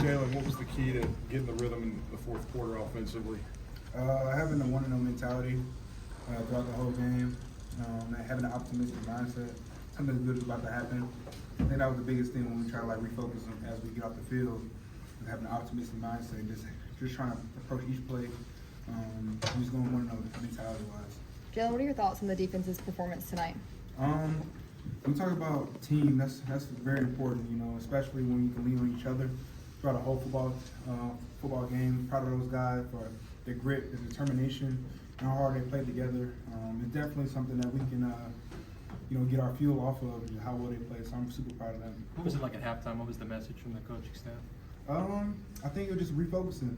Jalen, what was the key to getting the rhythm in the fourth quarter offensively? Having the one and no mentality throughout the whole game, and having an optimistic mindset. Something good is about to happen. I think that was the biggest thing when we try to refocus them as we get off the field. And having an optimistic mindset, just trying to approach each play. Just going one and no mentality wise. Jalen, what are your thoughts on the defense's performance tonight? When we talk about team, that's very important, especially when you can lean on each other throughout a whole football game. Proud of those guys for their grit, their determination, and how hard they played together. It's definitely something that we can, get our fuel off of and how well they play. So I'm super proud of them. What was it like at halftime? What was the message from the coaching staff? I think it was just refocusing.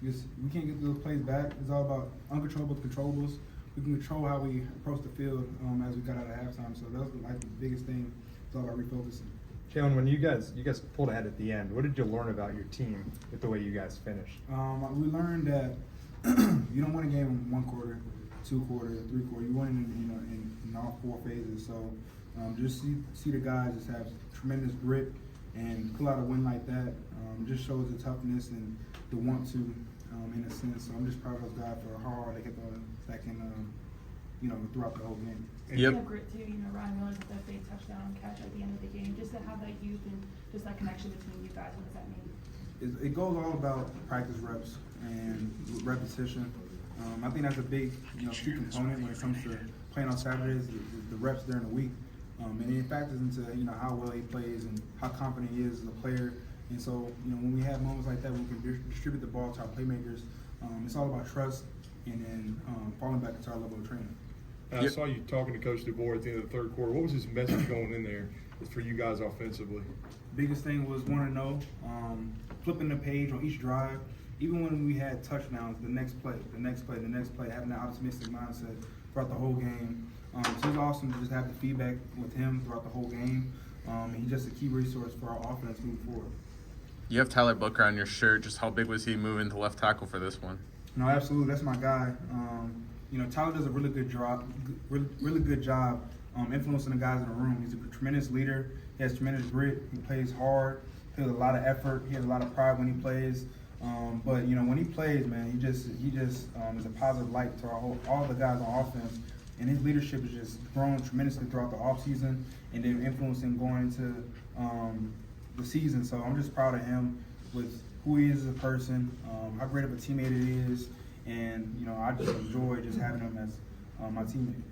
We can't get those plays back. It's all about uncontrollable controllables. We can control how we approach the field as we got out of halftime. So that was the biggest thing. It's all about refocusing. Jalen, when you guys pulled ahead at the end, what did you learn about your team with the way you guys finished? We learned that you don't win a game in 1 quarter, 2 quarters, 3 quarters. You win in all 4 phases. So just see the guys just have tremendous grit and pull out a win like that. Just shows the toughness and the want to, in a sense. So I'm just proud of those guys for how hard they kept on second, throughout the whole game. Yep. You have grit too. Ryan Miller with that big touchdown catch at the end of the game. Just to have that youth and just that connection between you guys. What does that mean? It goes all about practice reps and repetition. I think that's a big, key component when it comes to playing on Saturdays. The reps during the week, and it factors into how well he plays and how confident he is as a player. And so when we have moments like that, we can distribute the ball to our playmakers. It's all about trust and then falling back into our level of training. I saw you talking to Coach DeBoer at the end of the third quarter. What was his message going in there for you guys offensively? Biggest thing was want to know, flipping the page on each drive. Even when we had touchdowns, the next play, having that optimistic mindset throughout the whole game. So it was awesome to just have the feedback with him throughout the whole game. He's just a key resource for our offense moving forward. You have Tyler Booker on your shirt. Just how big was he moving to left tackle for this one? No, absolutely. That's my guy. Tyler does a really good job influencing the guys in the room. He's a tremendous leader. He has tremendous grit. He plays hard. He has a lot of effort. He has a lot of pride when he plays. But when he plays, man, he just is a positive light to all the guys on offense. And his leadership has just grown tremendously throughout the offseason and then influencing going into the season. So I'm just proud of him with who he is as a person, how great of a teammate it is, and I just enjoy just having him as my teammate.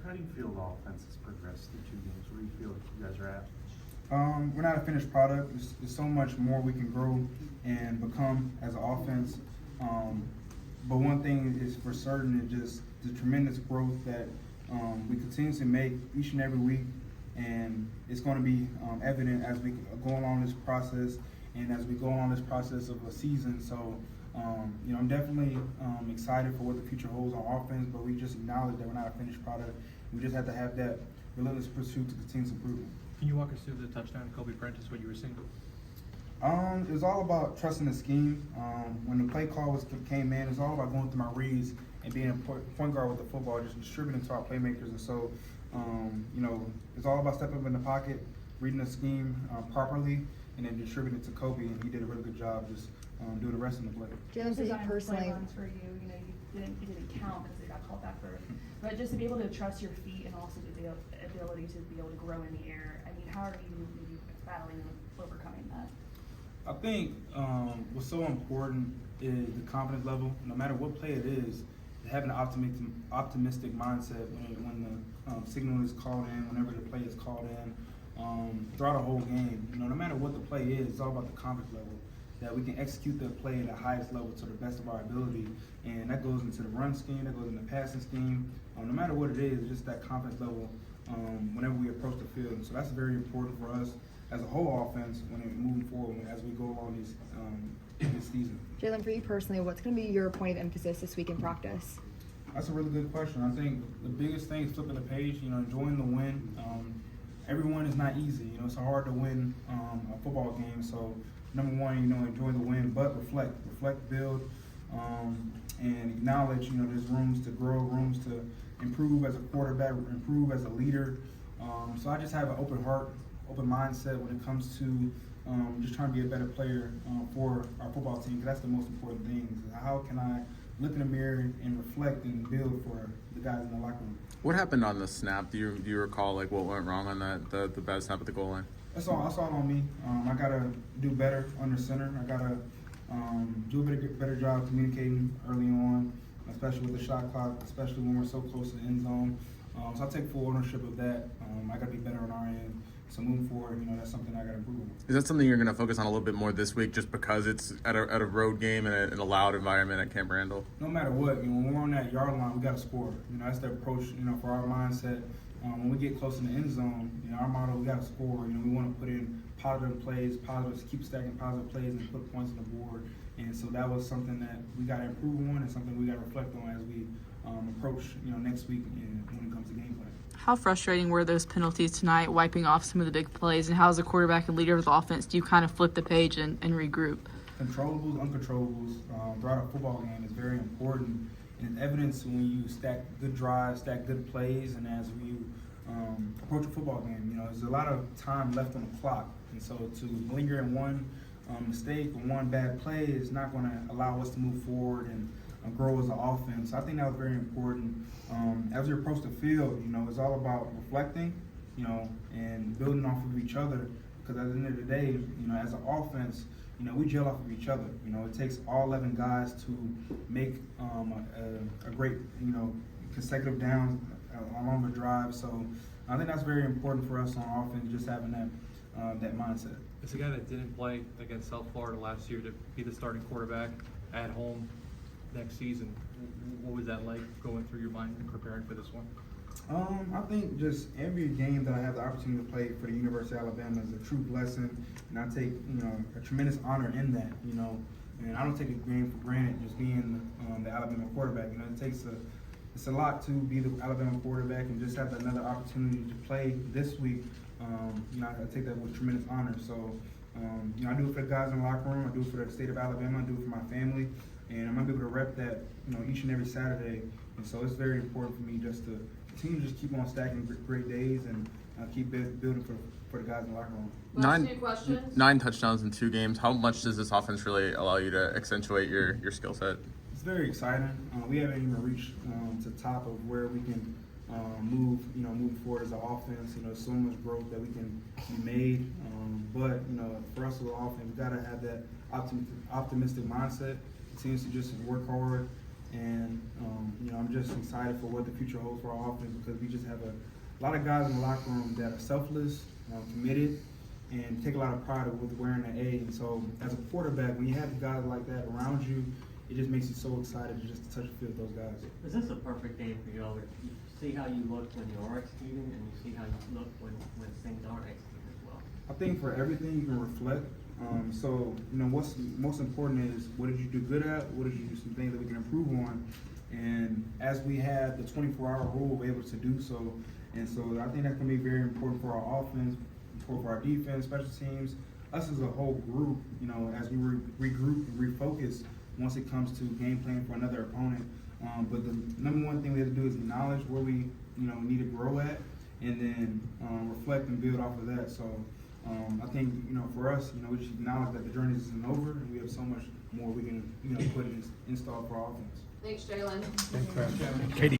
How do you feel the offense has progressed through 2 games? Where do you feel you guys are at? We're not a finished product. There's so much more we can grow and become as an offense. But one thing is for certain, is just the tremendous growth that we continuously make each and every week. And it's going to be evident as we go along this process and as we go along this process of a season. So, I'm definitely excited for what the future holds on offense, but we just acknowledge that we're not a finished product. We just have to have that relentless pursuit to continue to improve. Can you walk us through the touchdown, Kobe Prentice, what you were seeing? It was all about trusting the scheme. When the play call came in, it was all about going through my reads and being a point guard with the football, just distributing to our playmakers. And so, it's all about stepping up in the pocket, reading the scheme properly, and then distributing it to Kobe. And he did a really good job just doing the rest of the play. Jalen, for you personally, for you, you didn't count because they got called back for. But just to be able to trust your feet and also the ability to be able to grow in the air. I mean, how are you maybe battling and overcoming that? I think what's so important is the confidence level. No matter what play it is, having an optimistic mindset when the signal is called in, whenever the play is called in, throughout a whole game. No matter what the play is, it's all about the confidence level. That we can execute the play at the highest level to the best of our ability, and that goes into the run scheme, that goes into the passing scheme. No matter what it is, just that confidence level whenever we approach the field. So that's very important for us as a whole offense when we're moving forward as we go along this season. Jalen, for you personally, what's going to be your point of emphasis this week in practice? That's a really good question. I think the biggest thing is flipping the page, enjoying the win. Everyone is not easy. It's hard to win a football game. So number one, enjoy the win, but reflect, build, and acknowledge, there's rooms to grow, rooms to improve as a quarterback, improve as a leader. So I just have an open heart, open mindset when it comes to just trying to be a better player for our football team, because that's the most important thing. Is how can I look in the mirror and reflect and build for the guys in the locker room? What happened on the snap? Do you recall like what went wrong on that the bad snap at the goal line? That's all on me. I gotta do better under center. I gotta do a better job communicating early on, especially with the shot clock, especially when we're so close to the end zone. So I take full ownership of that. I gotta be better on our end. So moving forward, that's something I gotta improve on. Is that something you're going to focus on a little bit more this week, just because it's at a road game and in a loud environment at Camp Randall? No matter what, when we're on that yard line, we gotta score. That's the approach, for our mindset. When we get close in the end zone, our motto, we gotta score. We want to put in positive plays, keep stacking positive plays and put points on the board. And so that was something that we gotta improve on and something we gotta reflect on as we approach, next week and when it comes to game plan. How frustrating were those penalties tonight, wiping off some of the big plays, and how as a quarterback and leader of the offense do you kind of flip the page and regroup? Controllables, uncontrollables throughout a football game is very important, and it's evidence when you stack good drives, stack good plays, and as we approach a football game, there's a lot of time left on the clock, and so to linger in one mistake or one bad play is not going to allow us to move forward and grow as an offense. I think that was very important. As we approach the field, it's all about reflecting, and building off of each other, because at the end of the day, as an offense, we gel off of each other. It takes all 11 guys to make a great, consecutive downs along the drive. So I think that's very important for us on offense, just having that mindset. As a guy that didn't play against South Florida last year, to be the starting quarterback at home next season, what was that like going through your mind and preparing for this one? I think just every game that I have the opportunity to play for the University of Alabama is a true blessing, and I take a tremendous honor in that. And I don't take a game for granted. Just being the Alabama quarterback, it's a lot to be the Alabama quarterback and just have another opportunity to play this week. I take that with tremendous honor. So I do it for the guys in the locker room. I do it for the state of Alabama. I do it for my family, and I'm gonna be able to rep that each and every Saturday. And so it's very important for me just to continue to just keep on stacking great days and keep building for the guys in the locker room. Last few questions. 9 touchdowns in 2 games. How much does this offense really allow you to accentuate your skill set? It's very exciting. We haven't even reached to the top of where we can move forward as an offense. There's so much growth that we can be made. But for us as an offense, we gotta have that optimistic mindset. Continues to just work hard. And, I'm just excited for what the future holds for our offense, because we just have a lot of guys in the locker room that are selfless, committed, and take a lot of pride with wearing an A. And so as a quarterback, when you have guys like that around you, it just makes you so excited to just touch the field with those guys. Is this a perfect game for y'all? You see how you look when you are executing, and you see how you look when things aren't executed as well? I think for everything you can reflect. What's most important is what did you do good at? What did you do some things that we can improve on? And as we have the 24-hour rule, we're able to do so. And so I think that's going to be very important for our offense, for our defense, special teams, us as a whole group, as we regroup and refocus once it comes to game plan for another opponent. But the number one thing we have to do is acknowledge where we, need to grow at, and then reflect and build off of that. So I think, for us, we just acknowledge that the journey isn't over, and we have so much more we can, put in install for our offense. Thanks, Jalen. Katie.